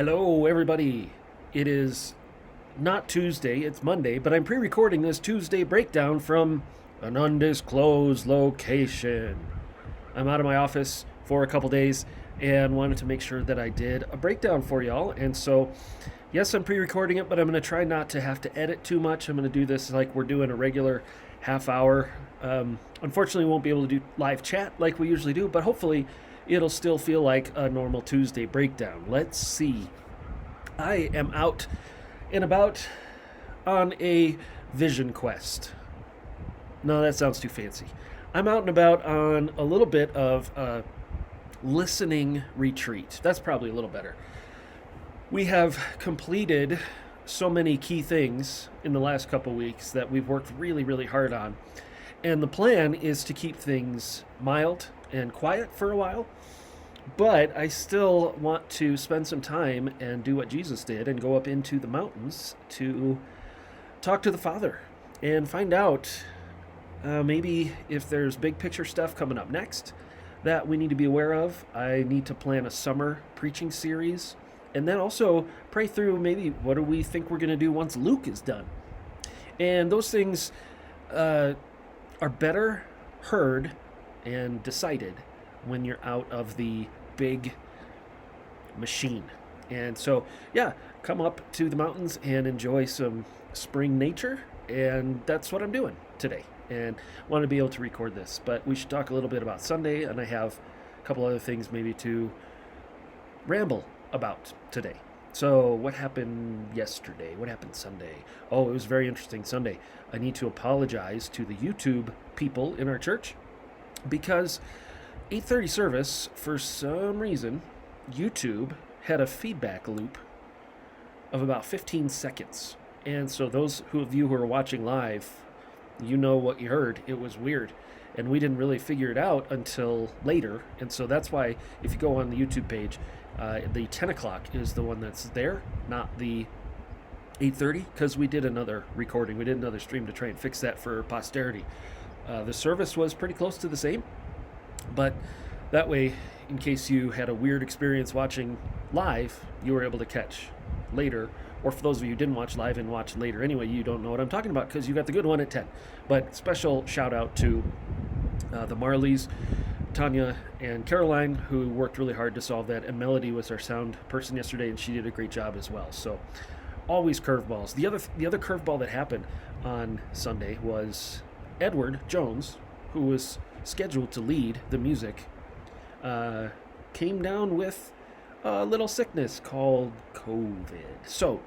Hello, everybody. It is not Tuesday, it's Monday, but I'm pre recording this Tuesday breakdown from an undisclosed location. I'm out of my office for a couple days and wanted to make sure that I did a breakdown for y'all. And so, yes, I'm pre recording it, but I'm going to try not to have to edit too much. I'm going to do this like we're doing a regular half hour. Unfortunately, we won't be able to do live chat like we usually do, but hopefully, it'll still feel like a normal Tuesday breakdown. Let's see. I am out and about on a vision quest. No, that sounds too fancy. I'm out and about on a little bit of a listening retreat. That's probably a little better. We have completed so many key things in the last couple weeks that we've worked really, really hard on. And the plan is to keep things mild and quiet for a while. But I still want to spend some time and do what Jesus did and go up into the mountains to talk to the Father and find out maybe if there's big picture stuff coming up next that we need to be aware of. I need to plan a summer preaching series and then also pray through maybe what do we think we're going to do once Luke is done. And those things are better heard and decided when you're out of the big machine. And so, yeah, come up to the mountains and enjoy some spring nature. And that's what I'm doing today. And want to be able to record this. But we should talk a little bit about Sunday. And I have a couple other things maybe to ramble about today. So, what happened yesterday? What happened Sunday? Oh, it was very interesting Sunday. I need to apologize to the YouTube people in our church because 8:30 service, for some reason, YouTube had a feedback loop of about 15 seconds. And so those of you who are watching live, you know what you heard. It was weird. And we didn't really figure it out until later. And so that's why if you go on the YouTube page, the 10 o'clock is the one that's there, not the 8:30, because we did another recording. We did another stream to try and fix that for posterity. The service was pretty close to the same. But that way, in case you had a weird experience watching live, you were able to catch later. Or for those of you who didn't watch live and watch later anyway, you don't know what I'm talking about because you got the good one at 10. But special shout out to the Marleys, Tanya and Caroline, who worked really hard to solve that. And Melody was our sound person yesterday, and she did a great job as well. So always curveballs. The other curveball that happened on Sunday was Edward Jones, who was scheduled to lead the music, came down with a little sickness called COVID. So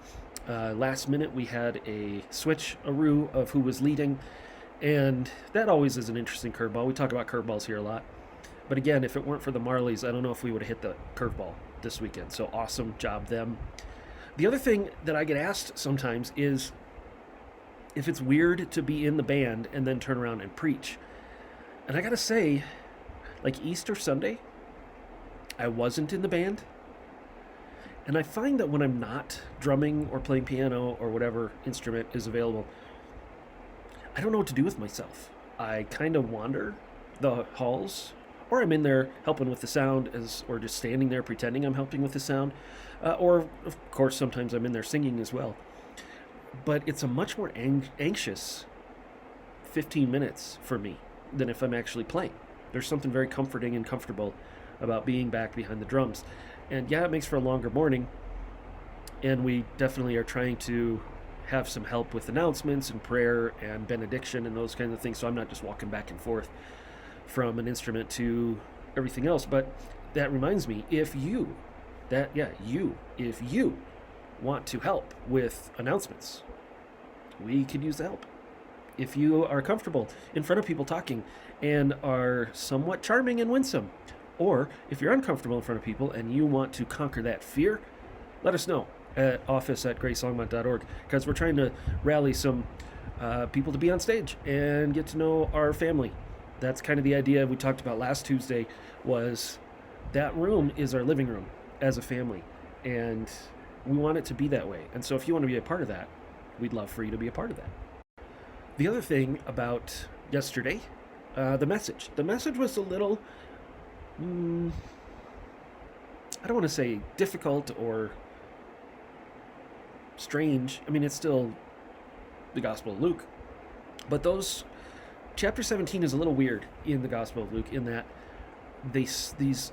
last minute we had a switch-a-roo of who was leading, and that always is an interesting curveball. We talk about curveballs here a lot. But again, if it weren't for the Marleys, I don't know if we would have hit the curveball this weekend. So awesome job them. The other thing that I get asked sometimes is if it's weird to be in the band and then turn around and preach. And I gotta say, like Easter Sunday, I wasn't in the band. And I find that when I'm not drumming or playing piano or whatever instrument is available, I don't know what to do with myself. I kind of wander the halls, or I'm in there helping with the sound, or just standing there pretending I'm helping with the sound. Or, of course, sometimes I'm in there singing as well. But it's a much more anxious 15 minutes for me than if I'm actually playing. There's something very comforting and comfortable about being back behind the drums. And yeah, it makes for a longer morning, and we definitely are trying to have some help with announcements and prayer and benediction and those kinds of things, so I'm not just walking back and forth from an instrument to everything else. But that reminds me, if you want to help with announcements, we could use the help. If you are comfortable in front of people talking and are somewhat charming and winsome, or if you're uncomfortable in front of people and you want to conquer that fear, let us know at office@gracelongmont.org, because we're trying to rally some people to be on stage and get to know our family. That's kind of the idea we talked about last Tuesday, was that room is our living room as a family, and we want it to be that way. And so if you want to be a part of that, we'd love for you to be a part of that. The other thing about yesterday, the message. The message was a little, I don't want to say difficult or strange. I mean, it's still the Gospel of Luke, but chapter 17 is a little weird in the Gospel of Luke in that these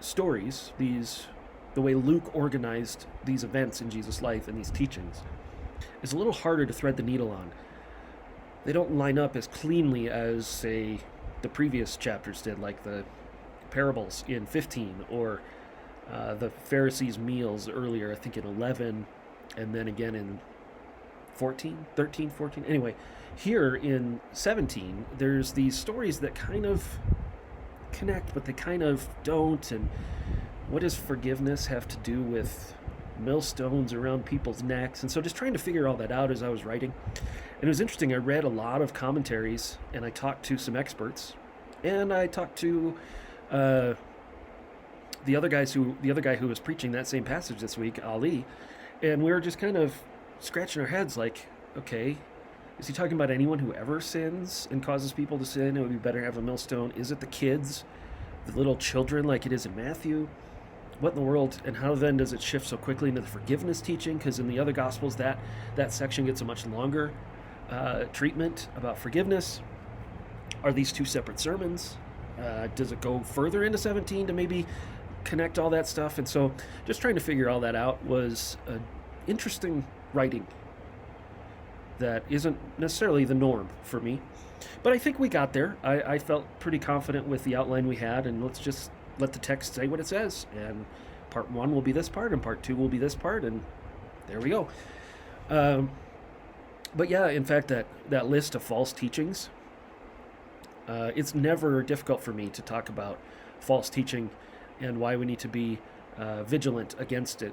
stories, the way Luke organized these events in Jesus' life and these teachings is a little harder to thread the needle on. They don't line up as cleanly as, say, the previous chapters did, like the parables in 15 or the Pharisees' meals earlier, I think in 11, and then again in 13, 14. Anyway, here in 17, there's these stories that kind of connect, but they kind of don't. And what does forgiveness have to do with millstones around people's necks? And so just trying to figure all that out as I was writing. And it was interesting. I read a lot of commentaries, and I talked to some experts, and I talked to the other guy who was preaching that same passage this week, Ali, and we were just kind of scratching our heads like, okay, is he talking about anyone who ever sins and causes people to sin? It would be better to have a millstone. Is it the kids, the little children like it is in Matthew? What in the world, and how then does it shift so quickly into the forgiveness teaching? Because in the other Gospels, that section gets a much longer treatment about forgiveness. Are these two separate sermons? Does it go further into 17 to maybe connect all that stuff? And so just trying to figure all that out was interesting writing that isn't necessarily the norm for me. But I think we got there. I felt pretty confident with the outline we had, and let's just let the text say what it says. And part 1 will be this part, and part 2 will be this part, and there we go. But yeah, in fact, that list of false teachings, it's never difficult for me to talk about false teaching and why we need to be vigilant against it.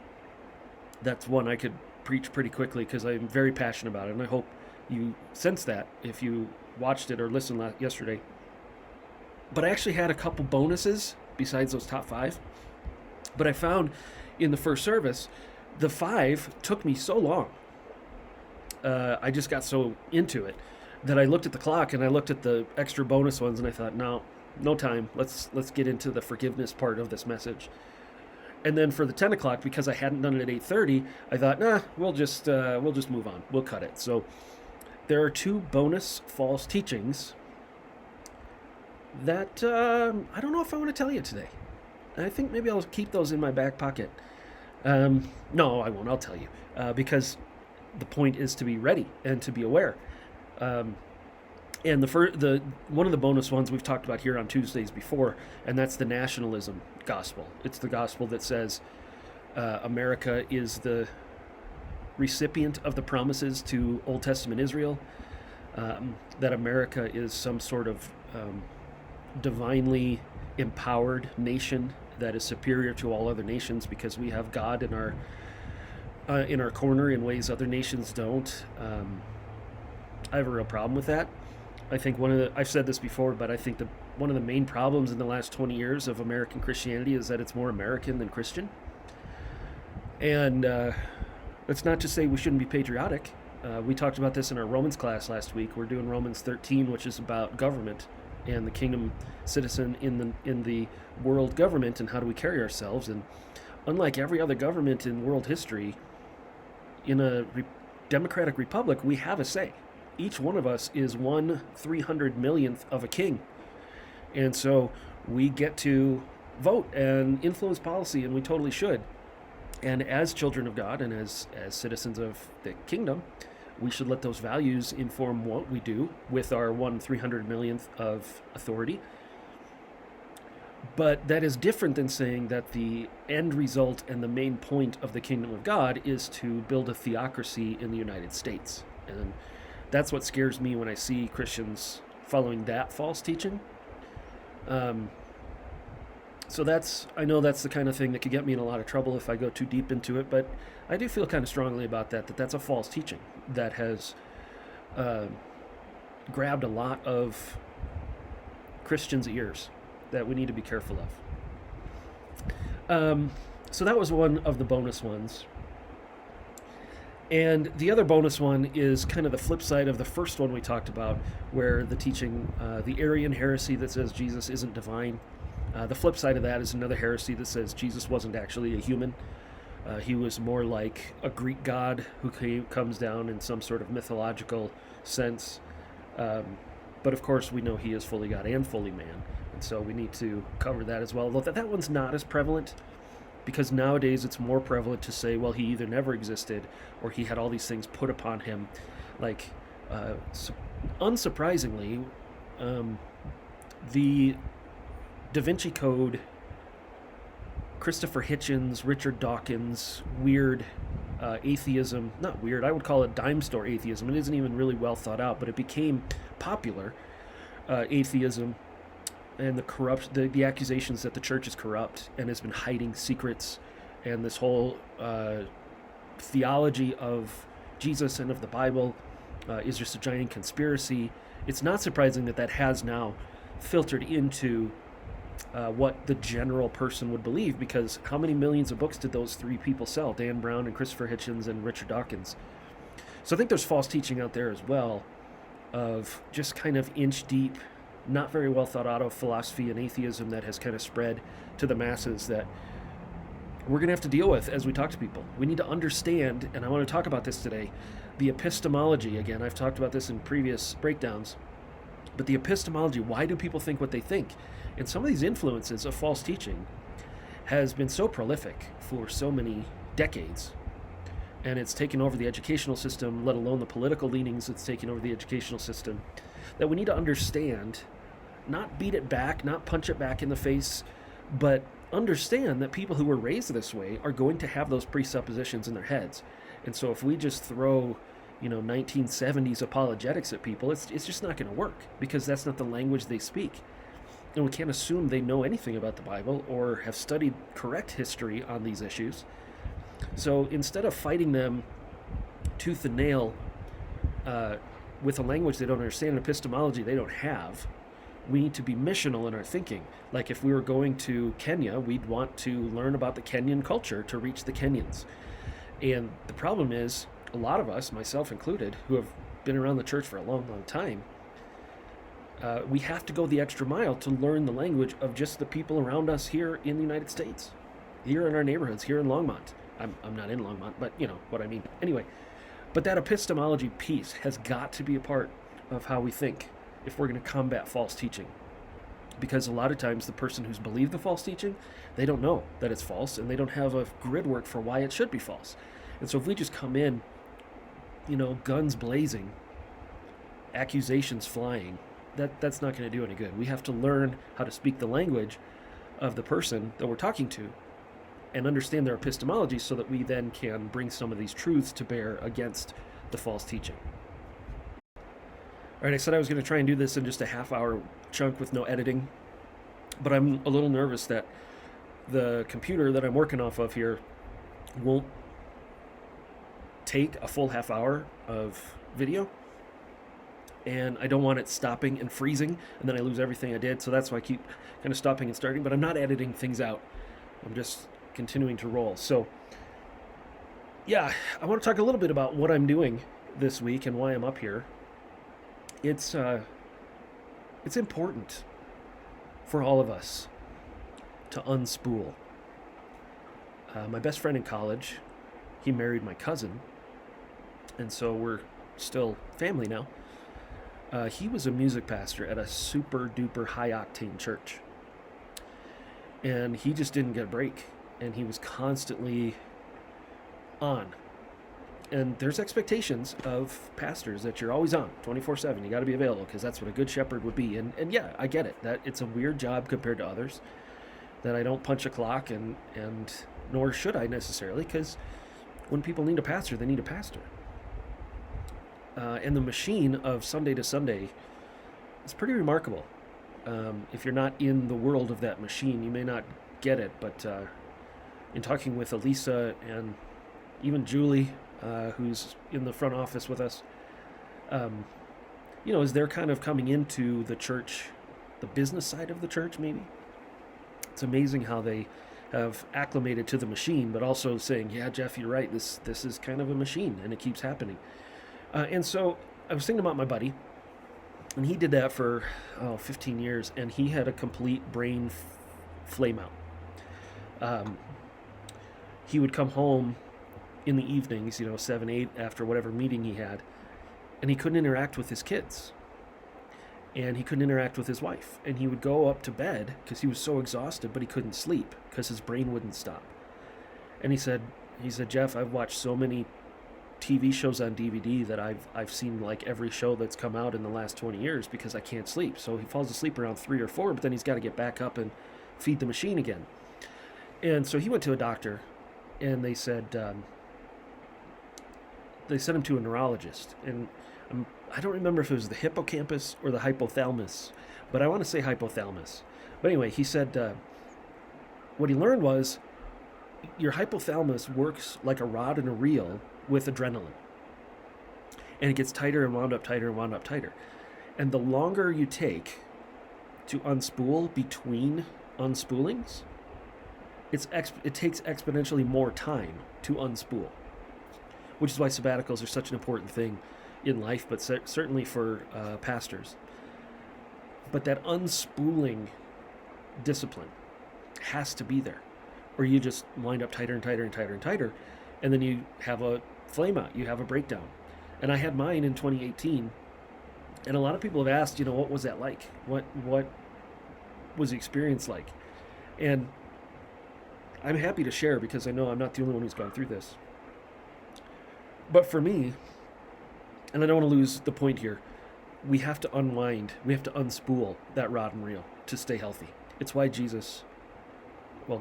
That's one I could preach pretty quickly because I'm very passionate about it, and I hope you sense that if you watched it or listened yesterday. But I actually had a couple bonuses besides those top 5. But I found in the first service, the 5 took me so long. I just got so into it that I looked at the clock and I looked at the extra bonus ones and I thought, no time. Let's get into the forgiveness part of this message. And then for the 10 o'clock, because I hadn't done it at 8:30, I thought, we'll just move on. We'll cut it. So there are 2 bonus false teachings that I don't know if I want to tell you today. I think maybe I'll keep those in my back pocket. No, I won't. I'll tell you because the point is to be ready and to be aware. And the one of the bonus ones we've talked about here on Tuesdays before, and that's the nationalism gospel. It's the gospel that says America is the recipient of the promises to Old Testament Israel, that America is some sort of divinely empowered nation that is superior to all other nations because we have God in our corner in ways other nations don't. I have a real problem with that. I think I've said this before, but I think one of the main problems in the last 20 years of American Christianity is that it's more American than Christian. And that's not to say we shouldn't be patriotic. We talked about this in our Romans class last week. We're doing Romans 13, which is about government and the kingdom citizen in the world government and how do we carry ourselves. And unlike every other government in world history, in a democratic republic, we have a say. Each one of us is 1/300 millionth of a king. And so we get to vote and influence policy, and we totally should. And as children of God and as citizens of the kingdom, we should let those values inform what we do with our 1/300 millionth of authority. But that is different than saying that the end result and the main point of the kingdom of God is to build a theocracy in the United States. And that's what scares me when I see Christians following that false teaching. So I know that's the kind of thing that could get me in a lot of trouble if I go too deep into it, but I do feel kind of strongly about that's a false teaching that has grabbed a lot of Christians' ears that we need to be careful of. So that was one of the bonus ones. And the other bonus one is kind of the flip side of the first one we talked about, where the teaching, the Arian heresy that says Jesus isn't divine. The flip side of that is another heresy that says Jesus wasn't actually a human. He was more like a Greek god who comes down in some sort of mythological sense. Um, but of course, we know he is fully God and fully man. And so we need to cover that as well. Though that one's not as prevalent because nowadays it's more prevalent to say, well, he either never existed or he had all these things put upon him. Like, unsurprisingly, the Da Vinci Code, Christopher Hitchens, Richard Dawkins, weird atheism, not weird, I would call it dime store atheism. It isn't even really well thought out, but it became popular atheism and the accusations that the church is corrupt and has been hiding secrets, and this whole theology of Jesus and of the Bible is just a giant conspiracy. It's not surprising that has now filtered into what the general person would believe, because how many millions of books did those three people sell? Dan Brown and Christopher Hitchens and Richard Dawkins. So I think there's false teaching out there as well of just kind of inch deep, not very well thought out of philosophy and atheism that has kind of spread to the masses that we're going to have to deal with as we talk to people. We need to understand, and I want to talk about this today, the epistemology. Again, I've talked about this in previous breakdowns, but the epistemology, why do people think what they think? And some of these influences of false teaching has been so prolific for so many decades, and it's taken over the educational system, let alone the political leanings that's taken over the educational system, that we need to understand, not beat it back, not punch it back in the face, but understand that people who were raised this way are going to have those presuppositions in their heads. And so if we just throw 1970s apologetics at people, it's just not going to work, because that's not the language they speak. And we can't assume they know anything about the Bible or have studied correct history on these issues. So instead of fighting them tooth and nail with a language they don't understand, an epistemology they don't have, we need to be missional in our thinking. Like if we were going to Kenya, we'd want to learn about the Kenyan culture to reach the Kenyans. And the problem is, a lot of us, myself included, who have been around the church for a long, long time, we have to go the extra mile to learn the language of just the people around us here in the United States, here in our neighborhoods, here in Longmont. I'm not in Longmont, but you know what I mean. Anyway, but that epistemology piece has got to be a part of how we think if we're going to combat false teaching. Because a lot of times the person who's believed the false teaching, they don't know that it's false, and they don't have a grid work for why it should be false. And so if we just come in, guns blazing, accusations flying, that's not going to do any good. We have to learn how to speak the language of the person that we're talking to and understand their epistemology so that we then can bring some of these truths to bear against the false teaching. All right, I said I was going to try and do this in just a half-hour chunk with no editing, but I'm a little nervous that the computer that I'm working off of here won't take a full half hour of video, and I don't want it stopping and freezing, and then I lose everything I did, so that's why I keep kind of stopping and starting, but I'm not editing things out. I'm just continuing to roll. So, yeah, I want to talk a little bit about what I'm doing this week and why I'm up here. It's important for all of us to unspool. My best friend in college, he married my cousin, and so we're still family now. He was a music pastor at a super duper high octane church, and he just didn't get a break, and he was constantly on. And there's expectations of pastors that you're always on 24/7. You got to be available, because that's what a good shepherd would be. And yeah, I get it, that it's a weird job compared to others, that I don't punch a clock, and nor should I necessarily, because when people need a pastor, they need a pastor. And the machine of Sunday to Sunday is pretty remarkable. If you're not in the world of that machine, you may not get it, but in talking with Elisa and even Julie, who's in the front office with us, as they're kind of coming into the church, the business side of the church maybe, it's amazing how they have acclimated to the machine, but also saying, yeah, Jeff, you're right, this is kind of a machine, and it keeps happening. And so I was thinking about my buddy, and he did that for 15 years, and he had a complete brain flame out. he would come home in the evenings, 7, 8, after whatever meeting he had, and he couldn't interact with his kids. And he couldn't interact with his wife. And he would go up to bed because he was so exhausted, but he couldn't sleep because his brain wouldn't stop. And he said, Jeff, I've watched so many TV shows on DVD that I've seen like every show that's come out in the last 20 years because I can't sleep. So he falls asleep around 3 or 4, but then he's got to get back up and feed the machine again. And so he went to a doctor, and they said they sent him to a neurologist. And I don't remember if it was the hippocampus or the hypothalamus, but I want to say hypothalamus. But anyway, he said what he learned was your hypothalamus works like a rod and a reel with adrenaline. And it gets tighter and wound up tighter and wound up tighter. And the longer you take to unspool between unspoolings, it takes exponentially more time to unspool, which is why sabbaticals are such an important thing in life, but certainly for pastors. But that unspooling discipline has to be there, or you just wind up tighter and tighter and tighter and tighter, and then you have a flame out, you have a breakdown. And I had mine in 2018, and a lot of people have asked, what was that like? What was the experience like? And I'm happy to share because I know I'm not the only one who's gone through this. But for me, and I don't want to lose the point here, we have to unwind, we have to unspool that rod and reel to stay healthy. It's why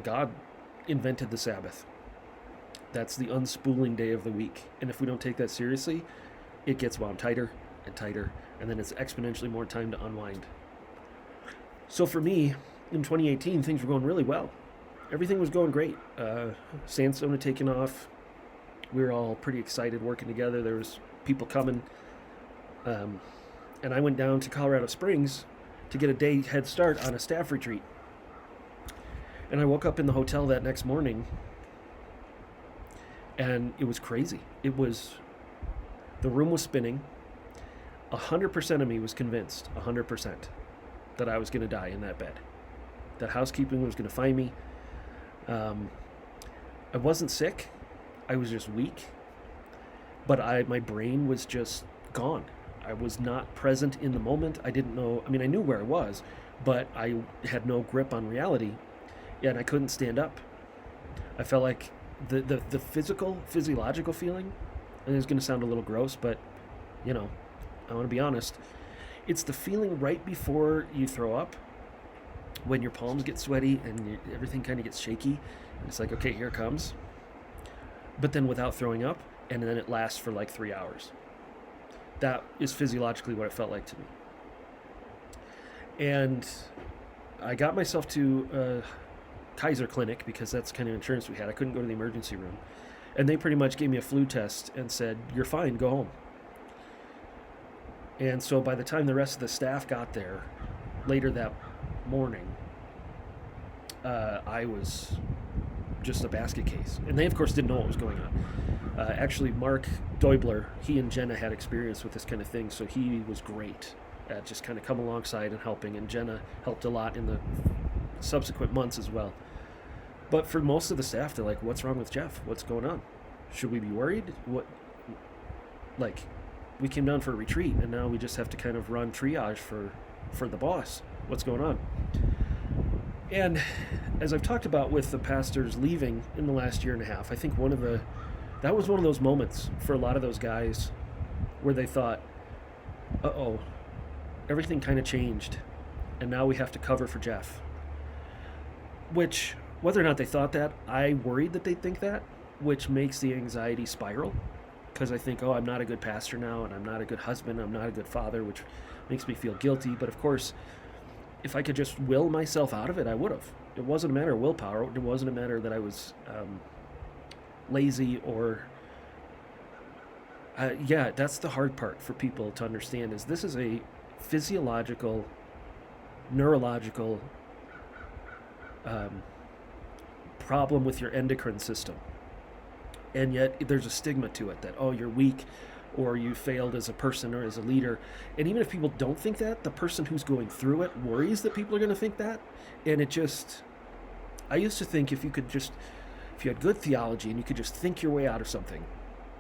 God invented the Sabbath. That's the unspooling day of the week. And if we don't take that seriously, it gets wound tighter and tighter, and then it's exponentially more time to unwind. So for me, in 2018, things were going really well. Everything was going great. Sandstone had taken off. We were all pretty excited working together. There was people coming. And I went down to Colorado Springs to get a day head start on a staff retreat. And I woke up in the hotel that next morning, and it was crazy. The room was spinning. 100% of me was convinced, 100%, that I was going to die in that bed. That housekeeping was going to find me. I wasn't sick. I was just weak. But my brain was just gone. I was not present in the moment. I didn't know. I knew where I was, but I had no grip on reality, and I couldn't stand up. I felt like the physiological feeling, and it's going to sound a little gross, but, I want to be honest. It's the feeling right before you throw up, when your palms get sweaty and everything kind of gets shaky. And it's like, okay, here it comes. But then without throwing up, and then it lasts for like 3 hours. That is physiologically what it felt like to me. And I got myself to a Kaiser clinic because that's the kind of insurance we had. I couldn't go to the emergency room. And they pretty much gave me a flu test and said, you're fine, go home. And so by the time the rest of the staff got there later that morning, I was just a basket case. And they, of course, didn't know what was going on. Actually, Mark Deubler, he and Jenna had experience with this kind of thing, so he was great at just kind of come alongside and helping. And Jenna helped a lot in the subsequent months as well. But for most of the staff, they're like, what's wrong with Jeff? What's going on? Should we be worried? We came down for a retreat, and now we just have to kind of run triage for the boss. What's going on? And as I've talked about with the pastors leaving in the last year and a half, I think that was one of those moments for a lot of those guys where they thought, uh-oh, everything kind of changed, and now we have to cover for Jeff. Which, whether or not they thought that, I worried that they'd think that, which makes the anxiety spiral. Because I think, I'm not a good pastor now, and I'm not a good husband, I'm not a good father, which makes me feel guilty. But of course, if I could just will myself out of it, I would have. It wasn't a matter of willpower. It wasn't a matter that I was lazy or... that's the hard part for people to understand, is this is a physiological, neurological problem with your endocrine system. And yet there's a stigma to it that, you're weak, or you failed as a person or as a leader. And even if people don't think that, the person who's going through it worries that people are going to think that. And I used to think if you could just if you had good theology and you could just think your way out of something,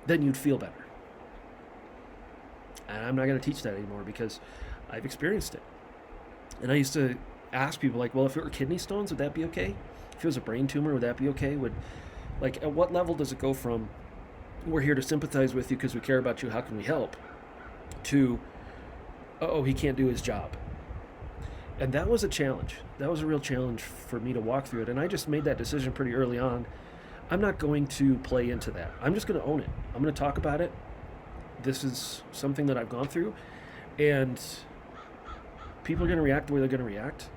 then you'd feel better. And I'm not going to teach that anymore because I've experienced it. And I used to ask people, like, well, if it were kidney stones, would that be okay? If it was a brain tumor, would that be okay? At what level does it go from, we're here to sympathize with you because we care about you, how can we help, to, oh, he can't do his job? And that was a challenge. That was a real challenge for me to walk through it. And I just made that decision pretty early on. I'm not going to play into that. I'm just going to own it. I'm going to talk about it. This is something that I've gone through. And people are going to react the way they're going to react.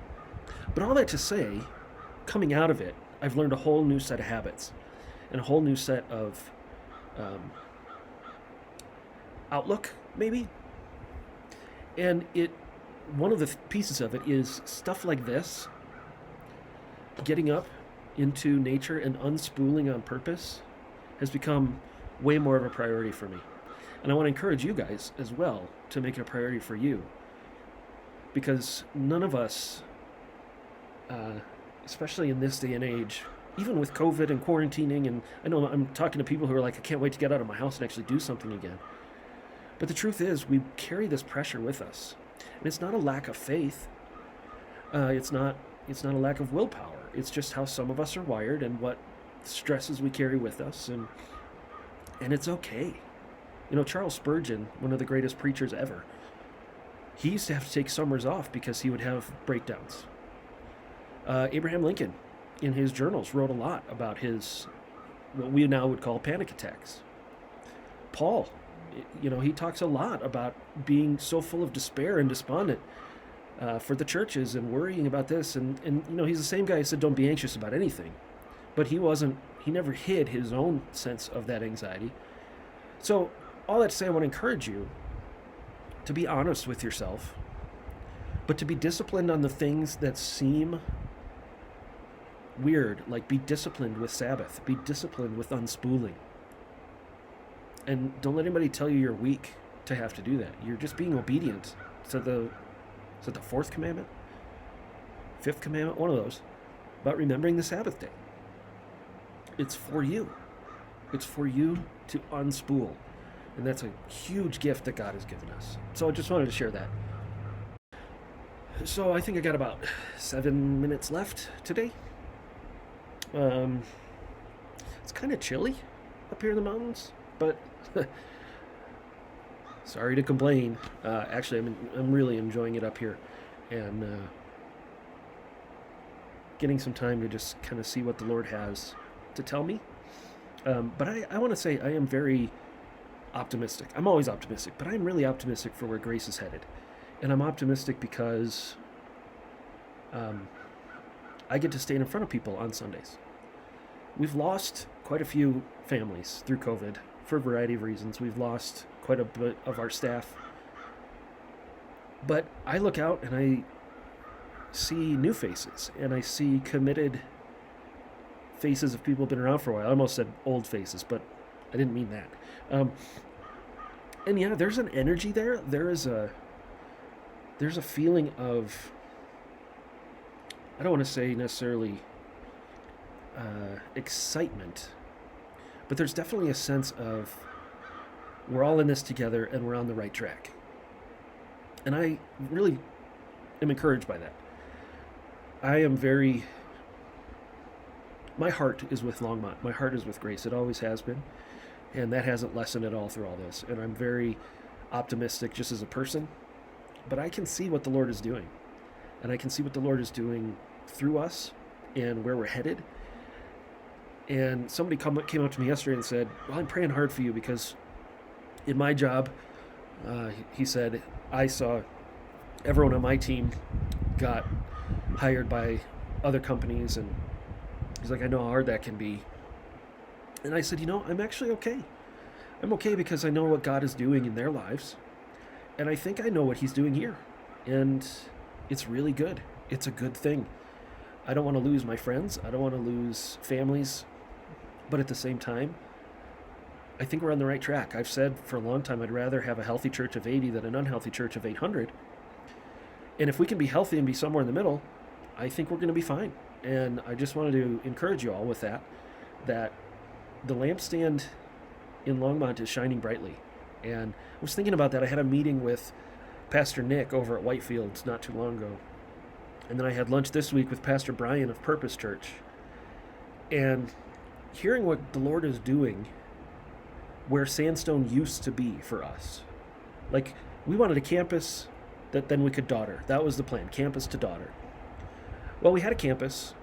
But all that to say, coming out of it, I've learned a whole new set of habits and a whole new set of outlook, maybe. And one of the pieces of it is stuff like this, getting up into nature and unspooling on purpose has become way more of a priority for me. And I want to encourage you guys as well to make it a priority for you. Because none of us, especially in this day and age, even with COVID and quarantining, and I know I'm talking to people who are like, I can't wait to get out of my house and actually do something again. But the truth is, we carry this pressure with us. And it's not a lack of faith. It's not a lack of willpower. It's just how some of us are wired and what stresses we carry with us. And it's okay. You know, Charles Spurgeon, one of the greatest preachers ever, he used to have to take summers off because he would have breakdowns. Abraham Lincoln, in his journals, wrote a lot about his, what we now would call panic attacks. Paul, you know, he talks a lot about being so full of despair and despondent for the churches and worrying about this. And you know, he's the same guy who said, don't be anxious about anything. But he never hid his own sense of that anxiety. So all that to say, I want to encourage you to be honest with yourself, but to be disciplined on the things that seem weird, like be disciplined with Sabbath, be disciplined with unspooling. And don't let anybody tell you you're weak to have to do that. You're just being obedient to the fourth commandment? Fifth commandment? One of those. About remembering the Sabbath day. It's for you. It's for you to unspool. And that's a huge gift that God has given us. So I just wanted to share that. So I think I got about 7 minutes left today. It's kind of chilly up here in the mountains, but sorry to complain. Actually, I'm really enjoying it up here, and getting some time to just kind of see what the Lord has to tell me. But I want to say I am very optimistic. I'm always optimistic, but I'm really optimistic for where Grace is headed, and I'm optimistic because I get to stand in front of people on Sundays. We've lost quite a few families through COVID for a variety of reasons. We've lost quite a bit of our staff. But I look out and I see new faces, and I see committed faces of people who've been around for a while. I almost said old faces, but I didn't mean that. And yeah, there's an energy there. There's a feeling of, I don't want to say necessarily excitement, but there's definitely a sense of we're all in this together and we're on the right track. And I really am encouraged by that. My heart is with Longmont. My heart is with Grace. It always has been. And that hasn't lessened at all through all this. And I'm very optimistic just as a person. But I can see what the Lord is doing. And I can see what the Lord is doing through us and where we're headed. And somebody came up to me yesterday and said, well, I'm praying hard for you because in my job, he said, I saw everyone on my team got hired by other companies. And he's like, I know how hard that can be. And I said, I'm actually okay. I'm okay because I know what God is doing in their lives. And I think I know what he's doing here. And it's really good. It's a good thing. I don't want to lose my friends. I don't want to lose families. But at the same time, I think we're on the right track. I've said for a long time I'd rather have a healthy church of 80 than an unhealthy church of 800. And if we can be healthy and be somewhere in the middle, I think we're going to be fine. And I just wanted to encourage you all with that. that the lampstand in Longmont is shining brightly. And I was thinking about that. I had a meeting with Pastor Nick over at Whitefields not too long ago. And then I had lunch this week with Pastor Brian of Purpose Church. And hearing what the Lord is doing where Sandstone used to be for us. Like, we wanted a campus that then we could daughter. That was the plan, campus to daughter. Well, we had a campus,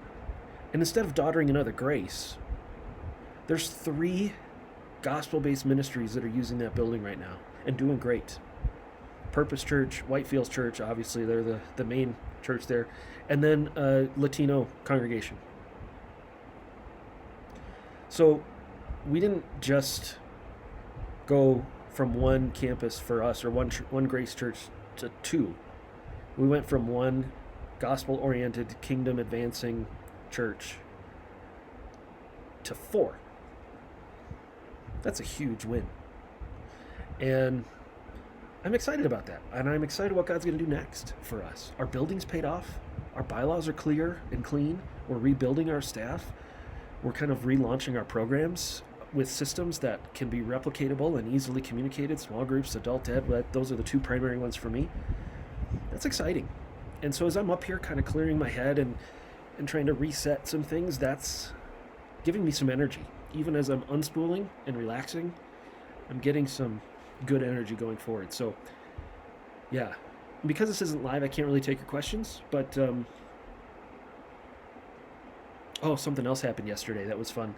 and instead of daughtering another Grace, there's 3 gospel-based ministries that are using that building right now and doing great. Purpose Church, Whitefields Church, obviously they're the main church there, and then a Latino congregation. So we didn't just go from one campus for us or one Grace Church to 2. We went from one gospel-oriented, kingdom-advancing church to 4. That's a huge win. And I'm excited about that. And I'm excited what God's going to do next for us. Our building's paid off. Our bylaws are clear and clean. We're rebuilding our staff. We're kind of relaunching our programs with systems that can be replicatable and easily communicated. Small groups, adult ed, those are the 2 primary ones for me. That's exciting. And so as I'm up here kind of clearing my head and trying to reset some things, that's giving me some energy. Even as I'm unspooling and relaxing, I'm getting some good energy going forward. So, yeah. Because this isn't live, I can't really take your questions, but something else happened yesterday that was fun.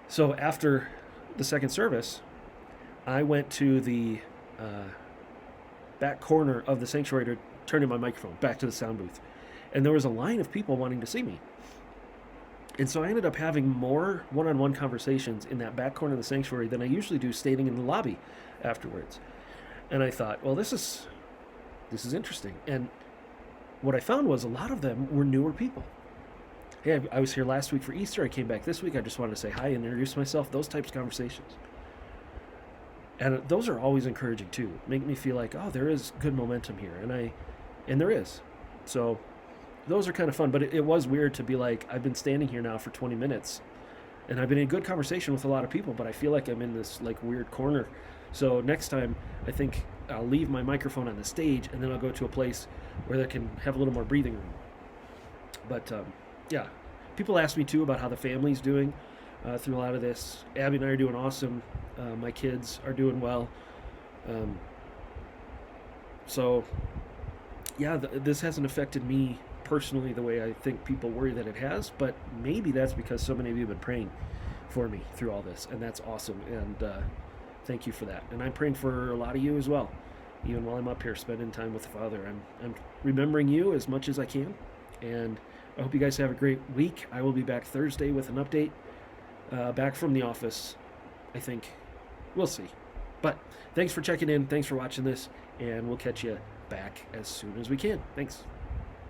So after the second service, I went to the back corner of the sanctuary to turn in my microphone back to the sound booth. And there was a line of people wanting to see me. And so I ended up having more one-on-one conversations in that back corner of the sanctuary than I usually do standing in the lobby afterwards. And I thought, well, this is interesting. And what I found was a lot of them were newer people. Hey, I was here last week for Easter. I came back this week. I just wanted to say hi and introduce myself. Those types of conversations. And those are always encouraging too. Make me feel like, oh, there is good momentum here. And there is. So those are kind of fun. But it was weird to be like, I've been standing here now for 20 minutes. And I've been in good conversation with a lot of people. But I feel like I'm in this like weird corner. So next time, I think I'll leave my microphone on the stage. And then I'll go to a place where they can have a little more breathing room. But yeah, people ask me too about how the family's doing through a lot of this. Abby and I are doing awesome. My kids are doing well. So yeah, this hasn't affected me personally the way I think people worry that it has, but maybe that's because so many of you have been praying for me through all this, and that's awesome. And thank you for that. And I'm praying for a lot of you as well, even while I'm up here spending time with the Father. I'm remembering you as much as I can, and I hope you guys have a great week. I will be back Thursday with an update. Back from the office, I think. We'll see. But thanks for checking in. Thanks for watching this. And we'll catch you back as soon as we can. Thanks.